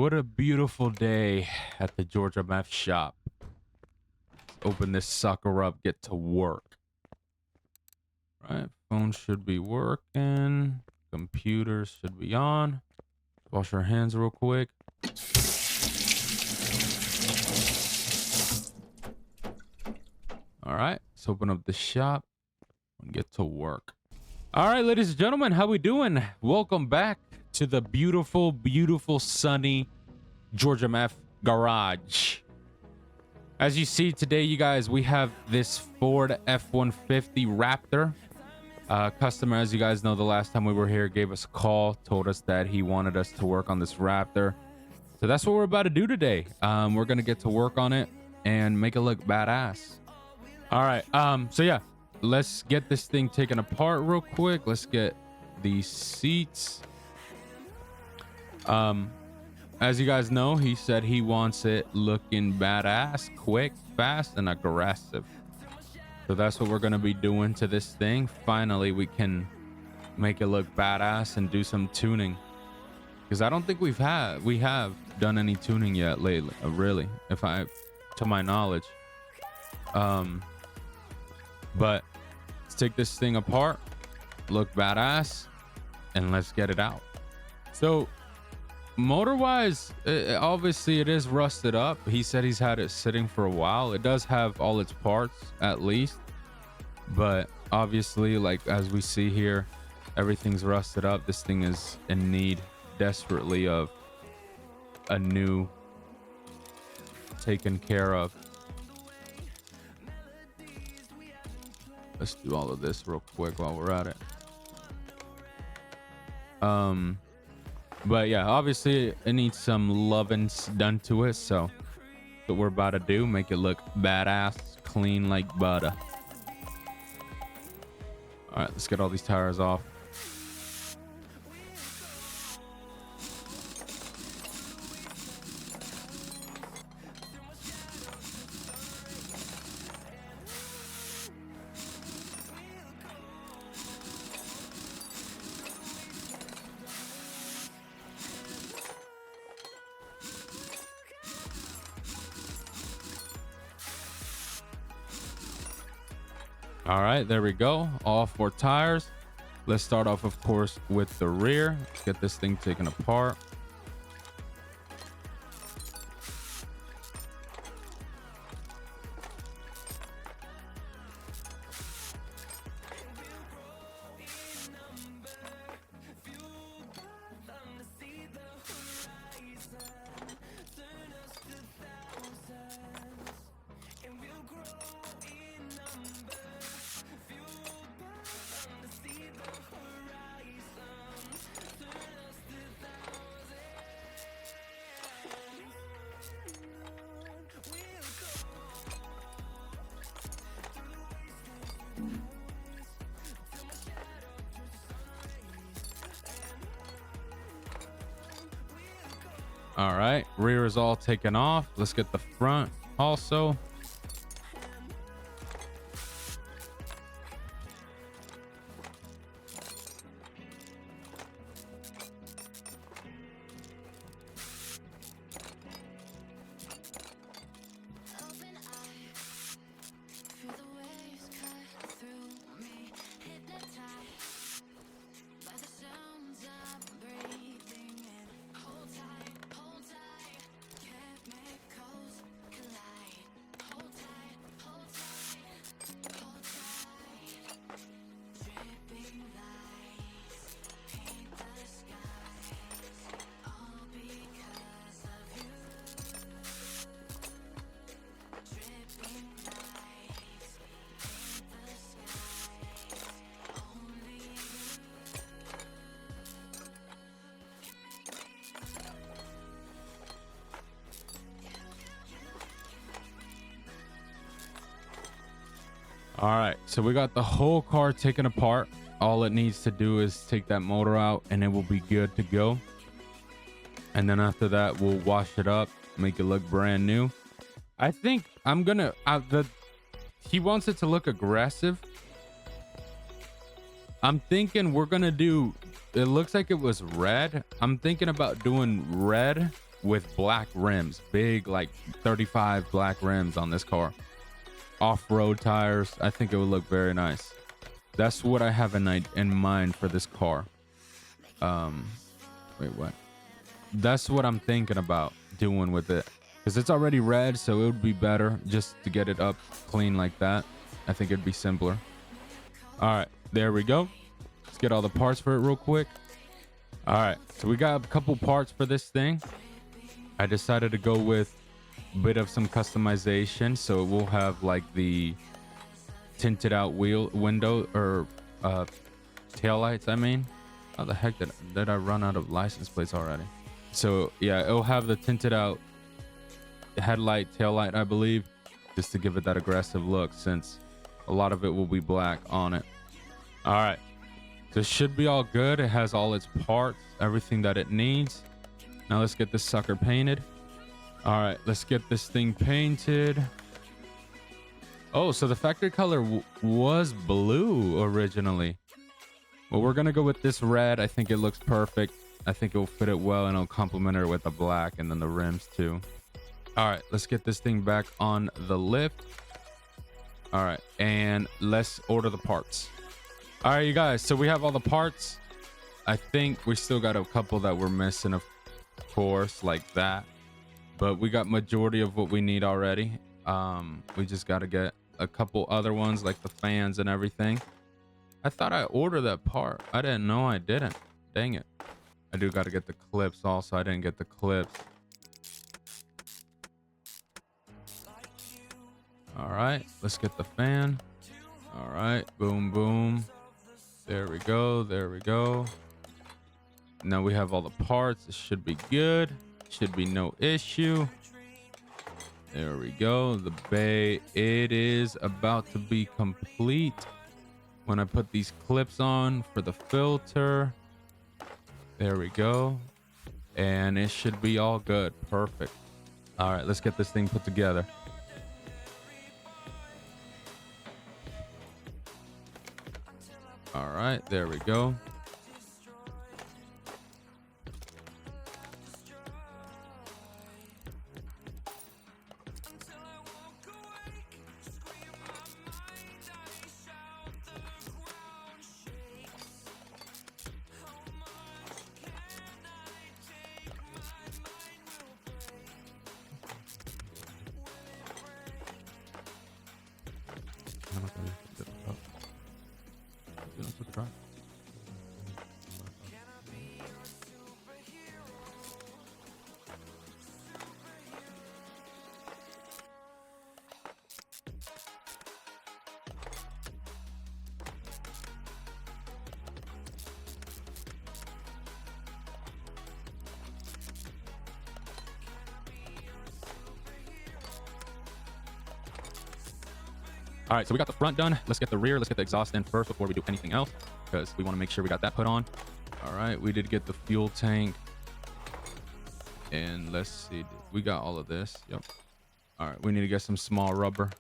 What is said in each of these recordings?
What a beautiful day at the Georgia Meth shop. Let's open this sucker up, get to work. Right, phone should be working. Computer should be on. Wash our hands real quick. All right, let's open up the shop and get to work. All right, ladies and gentlemen, how we doing? Welcome back to the beautiful, beautiful, sunny Georgia Meth garage. As you see today, you guys, we have this Ford F150 Raptor. Customer, as you guys know, the last time we were here, gave us a call, told us that he wanted us to work on this Raptor. So that's what we're about to do today. We're gonna get to work on it and make it look badass. All right, so yeah, let's get this thing taken apart real quick. Let's get these seats. As you guys know, he said he wants it looking badass, quick, fast, and aggressive. So that's what we're going to be doing to this thing. Finally, we can make it look badass and do some tuning. Because I don't think we have done any tuning yet lately, really, to my knowledge. But let's take this thing apart, look badass, and let's get it out. So motor wise, obviously it is rusted up. He said he's had it sitting for a while. It does have all its parts at least, but obviously, like as we see here, everything's rusted up. This thing is in need desperately of a new taken care of. Let's do all of this real quick while we're at it. But yeah, obviously it needs some loving done to it. So what we're about to do, make it look badass, clean like butter. All right, let's get all these tires off. All right, there we go. All 4 tires. Let's start off, of course, with the rear. Let's get this thing taken apart. All right, rear is all taken off. Let's get the front also. All right, so we got the whole car taken apart. All it needs to do is take that motor out and it will be good to go. And then after that, we'll wash it up, make it look brand new. I think I'm gonna he wants it to look aggressive. I'm thinking we're gonna do, it looks like it was red. I'm thinking about doing red with black rims, big like 35 black rims on this car, off-road tires. I think it would look very nice. That's what I have in mind for this car. Wait, what? That's what I'm thinking about doing with it, because it's already red, so it would be better just to get it up clean like that. I think it'd be simpler. All right, there we go. Let's get all the parts for it real quick. All right, so we got a couple parts for this thing. I decided to go with a bit of some customization, so it will have like the tinted out window or tail lights. I mean, how the heck did I run out of license plates already? So yeah, it'll have the tinted out headlight, tail light, I believe, just to give it that aggressive look, since a lot of it will be black on it. All right, so it should be all good. It has all its parts, everything that it needs. Now let's get this sucker painted. All right, let's get this thing painted. Oh, so the factory color was blue originally. Well, we're gonna go with this red. I think it looks perfect. I think it'll fit it well, and it'll complement it with the black and then the rims too. All right, let's get this thing back on the lift. All right, and let's order the parts. All right, you guys, so we have all the parts. I think we still got a couple that we're missing, of course, like that, but we got majority of what we need already. We just got to get a couple other ones, like the fans and everything. I thought I ordered that part. I didn't know I didn't. Dang it. I do got to get the clips also. I didn't get the clips. All right, let's get the fan. All right, boom, boom. There we go. There we go. Now we have all the parts. It should be good. Should be no issue. There we go. The bay, it is about to be complete. When I put these clips on for the filter, there we go. And it should be all good. Perfect. All right, let's get this thing put together. All right, there we go. All right, so we got the front done. Let's get the rear. Let's get the exhaust in first before we do anything else, because we want to make sure we got that put on. All right, we did get the fuel tank. And let's see, we got all of this. Yep. All right, we need to get some small rubber.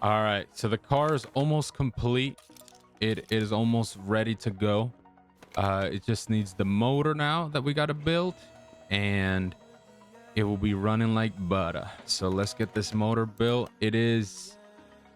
All right, so the car is almost complete. It is almost ready to go. It just needs the motor now that we got to build, and it will be running like butter. So let's get this motor built. It is,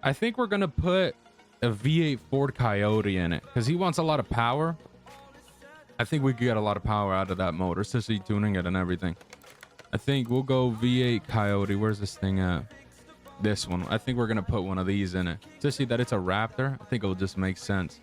I think we're gonna put a V8 Ford Coyote in it because he wants a lot of power. I think we could get a lot of power out of that motor, especially tuning it and everything. I think we'll go V8 Coyote. Where's this thing at? This one. I think we're going to put one of these in it. To see that it's a Raptor, I think it'll just make sense.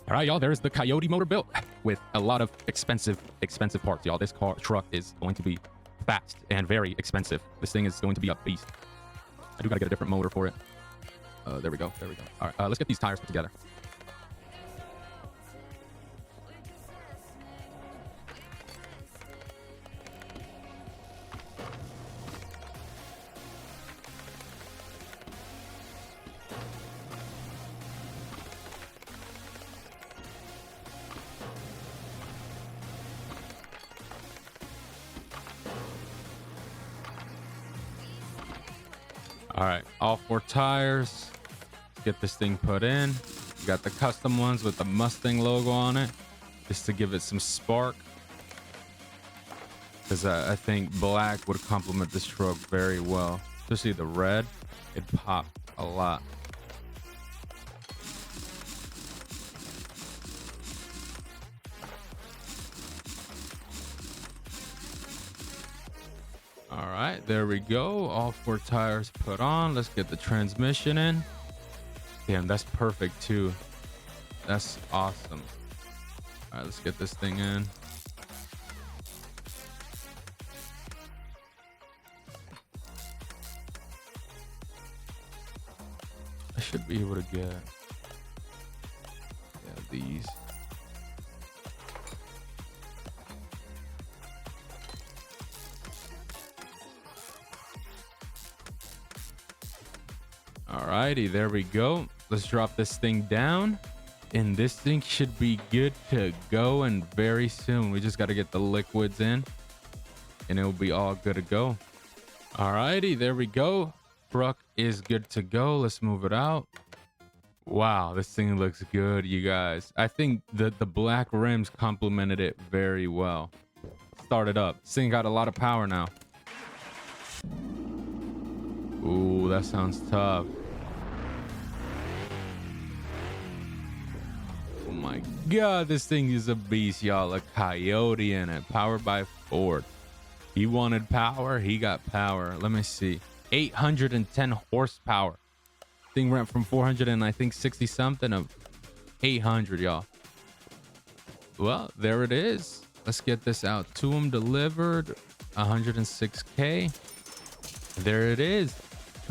All right, y'all, there's the Coyote motor built with a lot of expensive parts, y'all. This truck is going to be fast and very expensive. This thing is going to be a beast. I do gotta get a different motor for it. There we go. There we go. All right, let's get these tires put together. All right, all 4 tires. Get this thing put in. We got the custom ones with the Mustang logo on it, just to give it some spark. Because I think black would complement this truck very well. Especially the red, it popped a lot. All right, there we go. All 4 tires put on. Let's get the transmission in. Damn, that's perfect too. That's awesome. All right, let's get this thing in. I should be able to get these. Alrighty, there we go. Let's drop this thing down, and this thing should be good to go. And very soon, we just got to get the liquids in, and it'll be all good to go. Alrighty, there we go. Truck is good to go. Let's move it out. Wow, this thing looks good, you guys. I think the black rims complemented it very well. Start it up. This thing got a lot of power now. Ooh, that sounds tough. Oh my god, this thing is a beast, y'all. A Coyote in it, powered by Ford. He wanted power, he got power. Let me see. 810 horsepower. Thing went from 400 and I think 60 something of 800, y'all. Well, there it is. Let's get this out to him. Delivered 106k. There it is.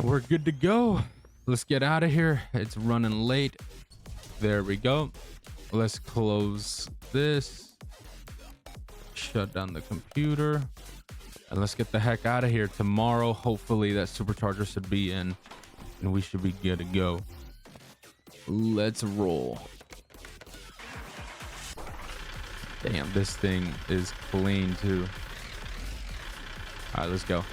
We're good to go. Let's get out of here. It's running late. There we go. Let's close this. Shut down the computer. And let's get the heck out of here. Tomorrow, hopefully that supercharger should be in and we should be good to go. Let's roll. Damn, this thing is clean too. All right, let's go.